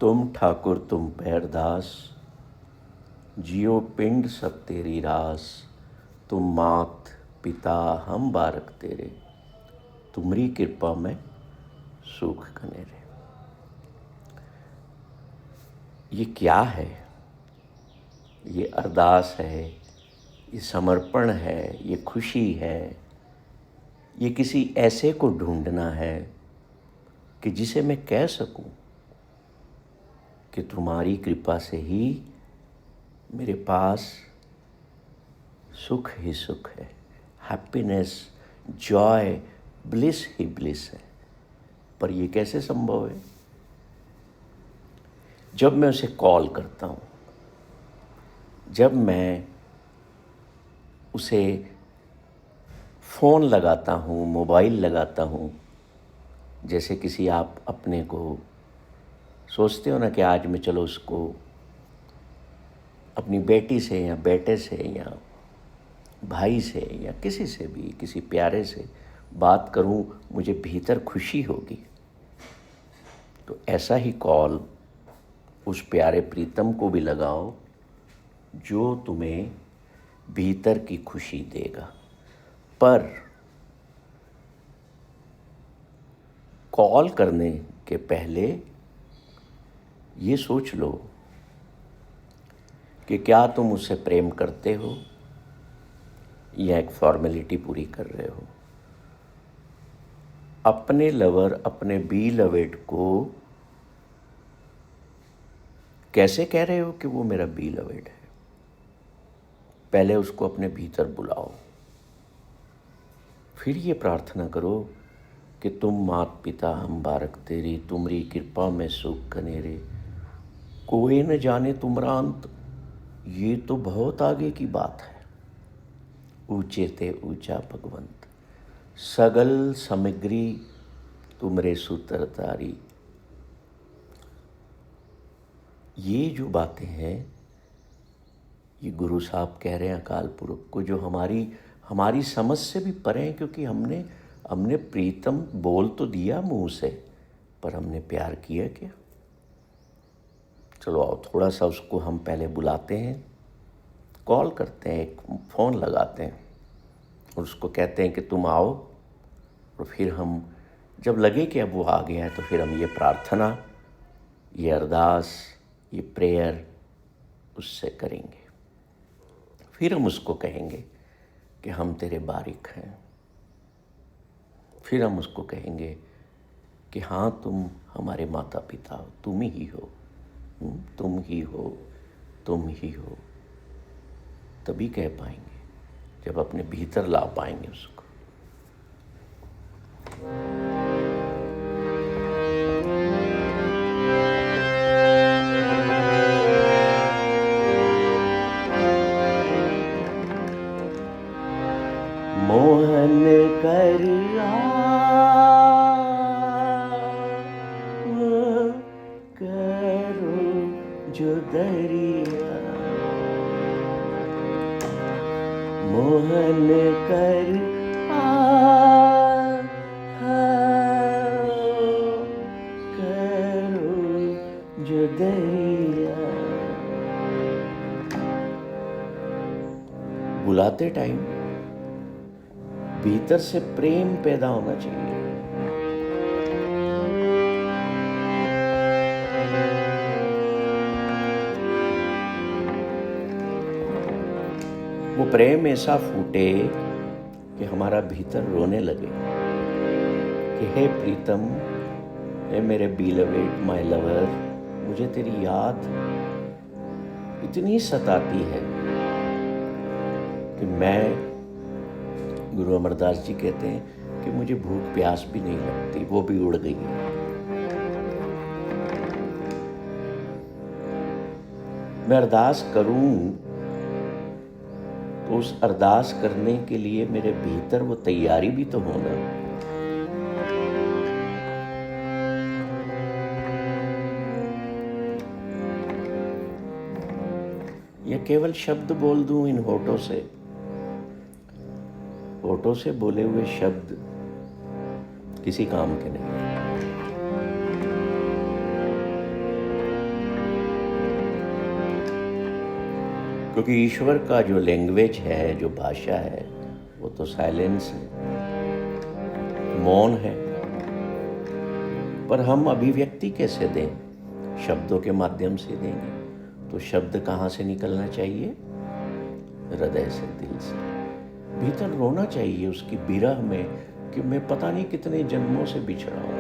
तुम ठाकुर तुम पैरदास, जियो पिंड सब तेरी रास। तुम मात पिता हम बारक तेरे, तुमरी कृपा में सुख कनेरे। ये क्या है? ये अरदास है, ये समर्पण है, ये खुशी है, ये किसी ऐसे को ढूंढना है कि जिसे मैं कह सकूं कि तुम्हारी कृपा से ही मेरे पास सुख ही सुख है, हैप्पीनेस, जॉय, ब्लिस ही ब्लिस है। पर ये कैसे संभव है? जब मैं उसे कॉल करता हूँ, जब मैं उसे फ़ोन लगाता हूँ, मोबाइल लगाता हूँ। जैसे किसी आप अपने को सोचते हो ना कि आज मैं चलो उसको अपनी बेटी से या बेटे से या भाई से या किसी से भी, किसी प्यारे से बात करूं, मुझे भीतर खुशी होगी। तो ऐसा ही कॉल उस प्यारे प्रीतम को भी लगाओ जो तुम्हें भीतर की खुशी देगा। पर कॉल करने के पहले ये सोच लो कि क्या तुम उससे प्रेम करते हो या एक फॉर्मेलिटी पूरी कर रहे हो। अपने लवर, अपने बी लवेड को कैसे कह रहे हो कि वो मेरा बी लवेड है? पहले उसको अपने भीतर बुलाओ, फिर ये प्रार्थना करो कि तुम मात पिता हम बारक तेरी, तुमरी कृपा में सुख कनेरे। कोई न जाने तुमरा अंत, ये तो बहुत आगे की बात है। ऊंचे ते ऊंचा भगवंत, सगल सामग्री तुमरे सूत्र तारी। ये जो बातें हैं, ये गुरु साहब कह रहे हैं अकाल पुरख को, जो हमारी समझ से भी परे हैं। क्योंकि हमने प्रीतम बोल तो दिया मुंह से, पर हमने प्यार किया क्या? चलो आओ, थोड़ा सा उसको हम पहले बुलाते हैं, कॉल करते हैं, एक फ़ोन लगाते हैं और उसको कहते हैं कि तुम आओ। और फिर हम जब लगे कि अब वो आ गया है, तो फिर हम ये प्रार्थना, ये अरदास, ये प्रेयर उससे करेंगे। फिर हम उसको कहेंगे कि हम तेरे बारिक हैं। फिर हम उसको कहेंगे कि हाँ, तुम हमारे माता पिता हो, तुम ही हो, तुम ही हो, तुम ही हो। तभी कह पाएंगे जब अपने भीतर ला पाएंगे उसको। मोहन कर करो जो दरिया, मोहन कर करो जो दरिया। बुलाते टाइम भीतर से प्रेम पैदा होना चाहिए। वो प्रेम ऐसा फूटे कि हमारा भीतर रोने लगे कि हे प्रीतम, हे मेरे बीलवेड, माय लवर, मुझे तेरी याद इतनी सताती है कि मैं, गुरु अमरदास जी कहते हैं कि मुझे भूख प्यास भी नहीं लगती, वो भी उड़ गई है। मैं अरदास करूं तो उस अरदास करने के लिए मेरे भीतर वो तैयारी भी तो होना। या केवल शब्द बोल दूं इन होठों से, होठों से बोले हुए शब्द किसी काम के नहीं। क्योंकि ईश्वर का जो लैंग्वेज है, जो भाषा है, वो तो साइलेंस है, मौन है। पर हम अभिव्यक्ति कैसे दें? शब्दों के माध्यम से देंगे। तो शब्द कहाँ से निकलना चाहिए? हृदय से, दिल से। भीतर रोना चाहिए उसकी विरह में कि मैं पता नहीं कितने जन्मों से बिछड़ा हूँ,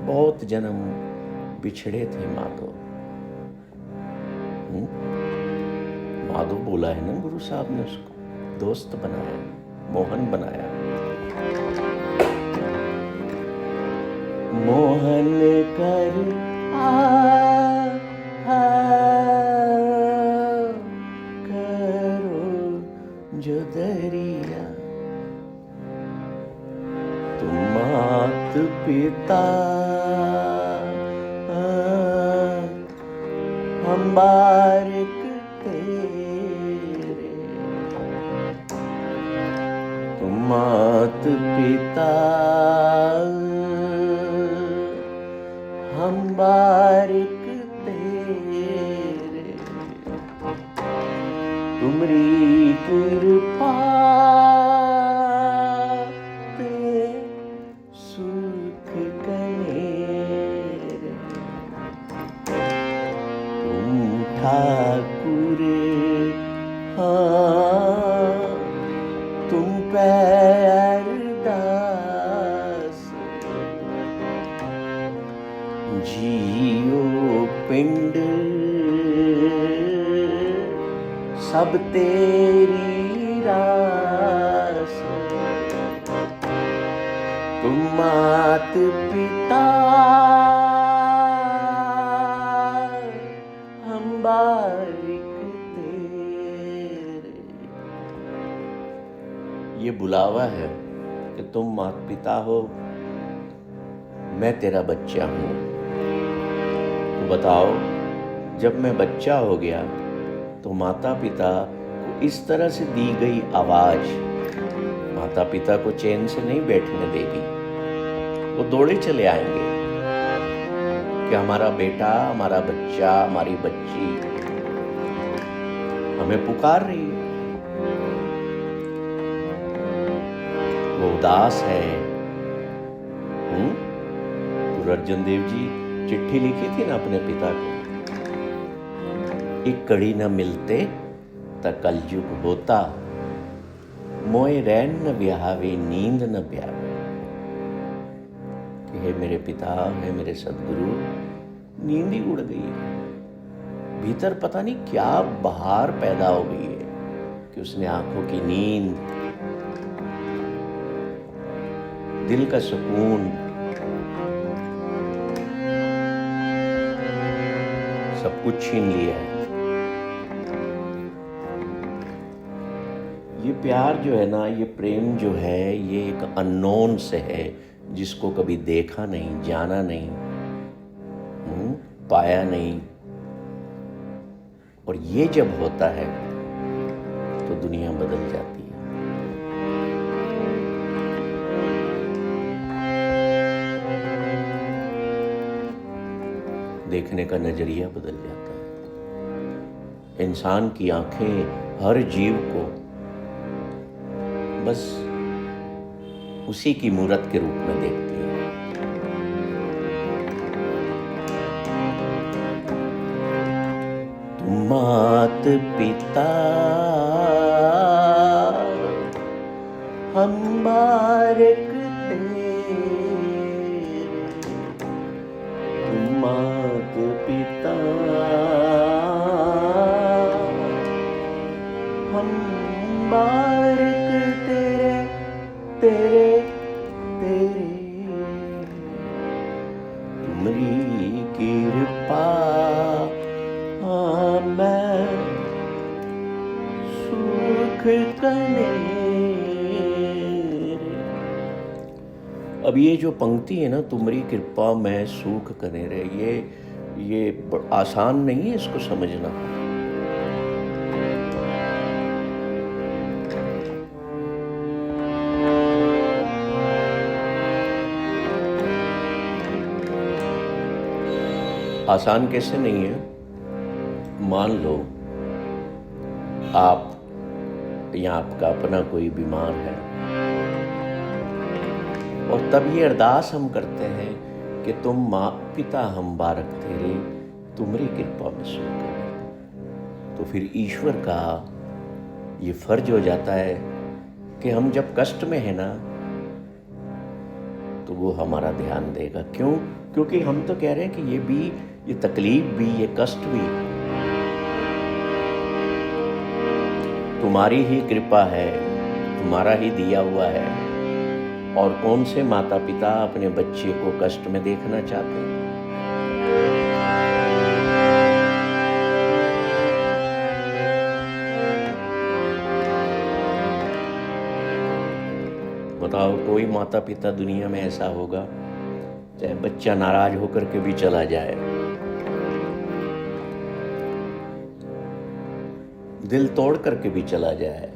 बहुत जन्म बिछड़े थे माधव। माधव बोला है ना गुरु साहब ने, उसको दोस्त बनाया, मोहन बनाया। मोहन कर करो जो दरिया, तुम मात पिता हम बारिक तेरे, तुम मात पिता हम बारिक तेरे, तुमरी कृपा ते सुख कनेरे, तुम ठाकुर हाँ तुम पैर दास, जियो पिंड सब तेरी रास, तुम मात पिता हम बारिक तेरे। ये बुलावा है कि तुम मात पिता हो, मैं तेरा बच्चा हूँ। तो बताओ, जब मैं बच्चा हो गया तो माता पिता को इस तरह से दी गई आवाज माता पिता को चैन से नहीं बैठने देगी। वो दौड़े चले आएंगे कि हमारा बेटा, हमारा बच्चा, हमारी बच्ची हमें पुकार रही है, वो उदास है। गुरु अर्जन देव जी चिट्ठी लिखी थी ना अपने पिता को, एक कड़ी न मिलते त कलयुग होता, मोए रैन न ब्यावे नींद न ब्यावे। कि हे मेरे पिता, हे मेरे सदगुरु, नींद ही उड़ गई है। भीतर पता नहीं क्या बहार पैदा हो गई है कि उसने आंखों की नींद, दिल का सुकून सब कुछ छीन लिया है। ये प्यार जो है ना, ये प्रेम जो है, ये एक अननोन से है, जिसको कभी देखा नहीं, जाना नहीं, पाया नहीं। और ये जब होता है तो दुनिया बदल जाती है। देखने का नजरिया बदल जाता है। इंसान की आंखें हर जीव को बस उसी की मूरत के रूप में देखती है। तुम मात पिता हम बारिक तेरे, तुम मात पिता हम बारिक तेरे तेरे, तुमरी कृपा मैं सुख कनेरे। अब ये जो पंक्ति है ना, तुमरी कृपा मैं सुख कनेरे, ये आसान नहीं है इसको समझना। आसान कैसे नहीं है? मान लो आप या आपका अपना कोई बीमार है, और तब ये अरदास हम करते हैं कि तुम माँ पिता हम बारक तेरे, तुम्हारी कृपा में सुख करें। तो फिर ईश्वर का ये फर्ज हो जाता है कि हम जब कष्ट में है ना, तो वो हमारा ध्यान देगा। क्यों? क्योंकि हम तो कह रहे हैं कि ये भी, ये तकलीफ भी, ये कष्ट भी तुम्हारी ही कृपा है, तुम्हारा ही दिया हुआ है। और कौन से माता पिता अपने बच्चे को कष्ट में देखना चाहते हैं? बताओ, कोई माता पिता दुनिया में ऐसा होगा, चाहे बच्चा नाराज होकर के भी चला जाए, दिल तोड़ करके भी चला जाए,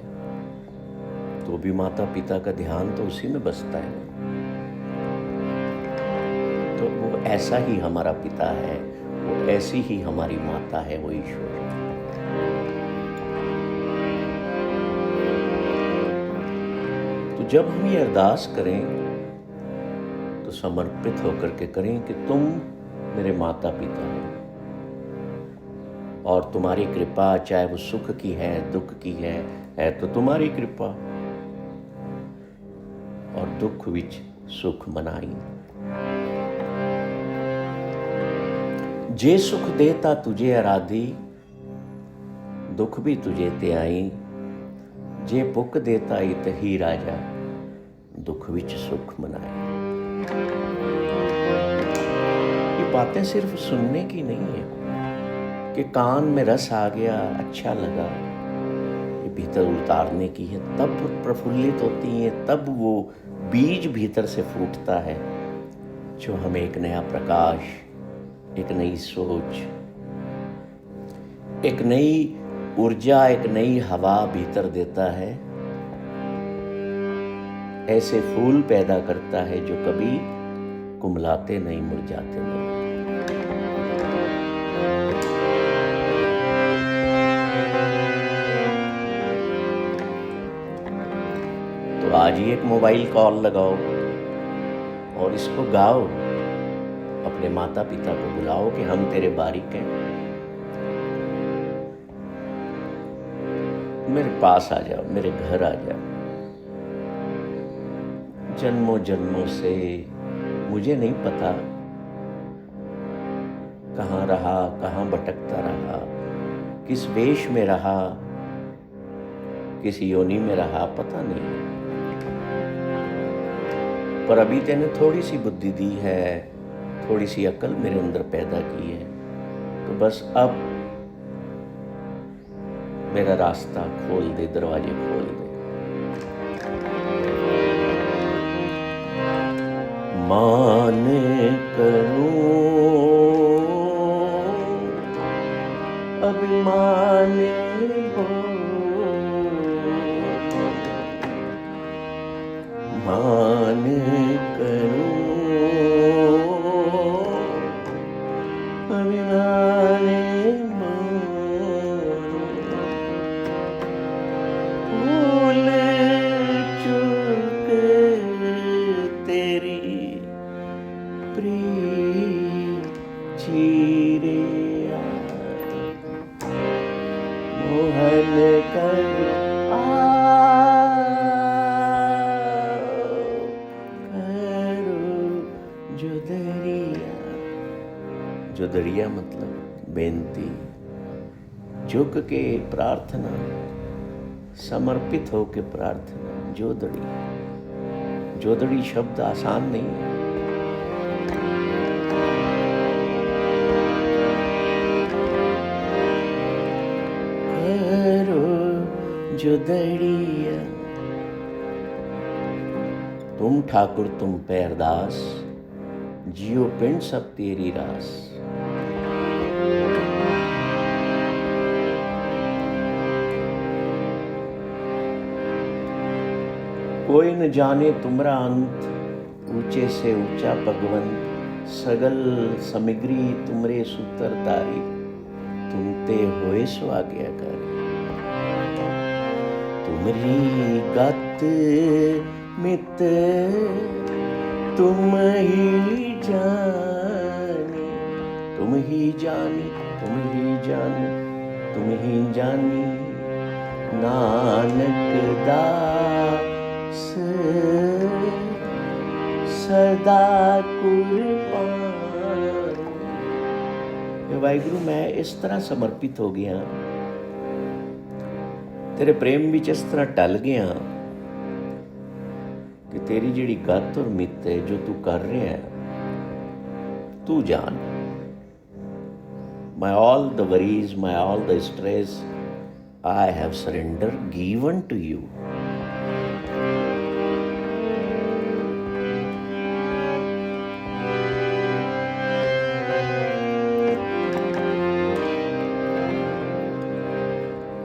तो भी माता पिता का ध्यान तो उसी में बसता है। तो वो ऐसा ही हमारा पिता है, वो ऐसी ही हमारी माता है, वो ईश्वर। तो जब हम ये अरदास करें तो समर्पित होकर के करें कि तुम मेरे माता पिता हो, और तुम्हारी कृपा, चाहे वो सुख की है, दुख की है तो तुम्हारी कृपा, और दुख विच सुख मनाई। जे सुख देता तुझे आराधी, दुख भी तुझे ते आई। जे भुख देता इत ही राजा, दुख विच सुख मनाई। ये बातें सिर्फ सुनने की नहीं है कि कान में रस आ गया, अच्छा लगा, ये भीतर उतारने की है, तब प्रफुल्लित होती है, तब वो बीज भीतर से फूटता है जो हमें एक नया प्रकाश, एक नई सोच, एक नई ऊर्जा, एक नई हवा भीतर देता है। ऐसे फूल पैदा करता है जो कभी कुमलाते नहीं, मुरझाते नहीं। तो आज ही एक मोबाइल कॉल लगाओ और इसको गाओ, अपने माता पिता को बुलाओ कि हम तेरे बारिक हैं, मेरे पास आ जाओ, मेरे घर आ जाओ। जन्मों जन्मों से मुझे नहीं पता कहाँ रहा, कहाँ भटकता रहा, किस वेश में रहा, किस योनि में रहा, पता नहीं। पर अभी तेने थोड़ी सी बुद्धि दी है, थोड़ी सी अकल मेरे अंदर पैदा की है, तो बस अब मेरा रास्ता खोल दे, दरवाजे खोल दे। मान करूं अभिमान हो, मान करूं अभिमान हो, भूल चूक तेरी प्रीत चीरे मोहन कर जो दरिया। जो दरिया मतलब बेनती, झुक के प्रार्थना, समर्पित हो के प्रार्थना। जोदड़ी, जोदड़ी शब्द आसान नहीं है। करो जोदड़िया तुम ठाकुर तुम पे अरदास, जियो पिंड सब तेरी रास। कोई न जाने तुमरा अंत, ऊंचे से ऊंचा भगवंत। सगल समिग्री तुमरे सूत्र तारी, तुम ते होए सो आज्ञाकारी। तुमरी गत मित तुम ही जानी, तुम ही जानी, तुम ही जानी, तुम ही जानी, नानक दास सदा कुर्बान। वाहिगुरु मैं इस तरह समर्पित हो गया, तेरे प्रेम विच इस तरह टल गया कि तेरी जिहड़ी गत और मित है जो तू कर रहा है, तू जान। My all the worries, my all the stress, I have surrendered, given to you.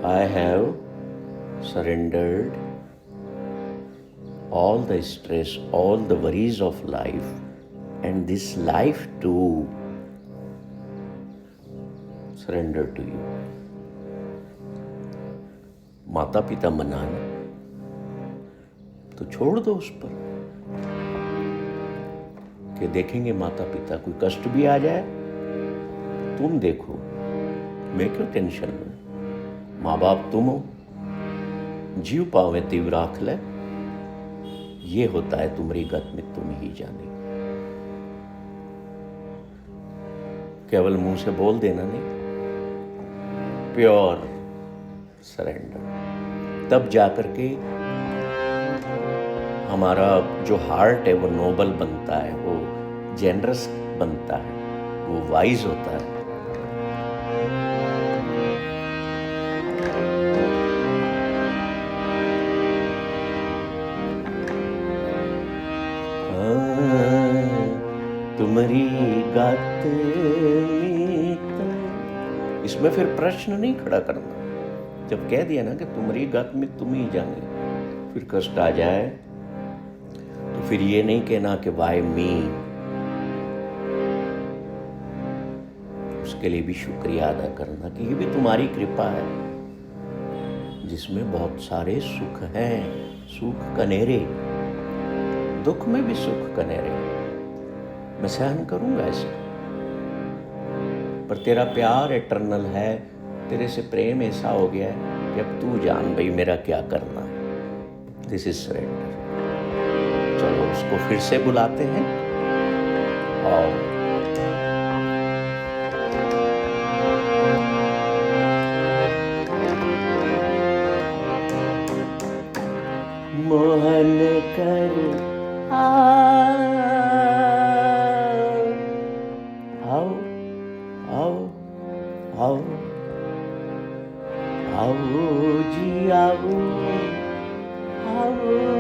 I have surrendered all the stress, all the worries of life, and this life too surrender to you. माता पिता मनाना तो छोड़ दो उस पर, कि देखेंगे माता पिता, कोई कष्ट भी आ जाए तुम देखो, मैं क्यों टेंशन लूं। माँ बाप तुम हो, जीव पावे तीव राख ले, ये होता है तुम्हारी गत में तुम ही जाने। केवल मुंह से बोल देना नहीं, प्योर सरेंडर, तब जाकर के हमारा जो हार्ट है वो नोबल बनता है, वो जेनरस बनता है, वो वाइज होता है। तुम्हारी गत में, इसमें फिर प्रश्न नहीं खड़ा करना। जब कह दिया ना कि तुम्हारी गत में तुम ही जाने, फिर कष्ट आ जाए तो फिर ये नहीं कहना कि वाई मी, उसके लिए भी शुक्रिया अदा करना कि ये भी तुम्हारी कृपा है, जिसमें बहुत सारे सुख हैं, सुख कनेरे, दुख में भी सुख कनेरे, मैं सहन करूंगा इसको, पर तेरा प्यार एटर्नल है, तेरे से प्रेम ऐसा हो गया है कि अब तू जान भाई मेरा क्या करना है। This is surrender. चलो उसको फिर से बुलाते हैं और मोहन कर आओ आओ आओ आओ जी आओ आओ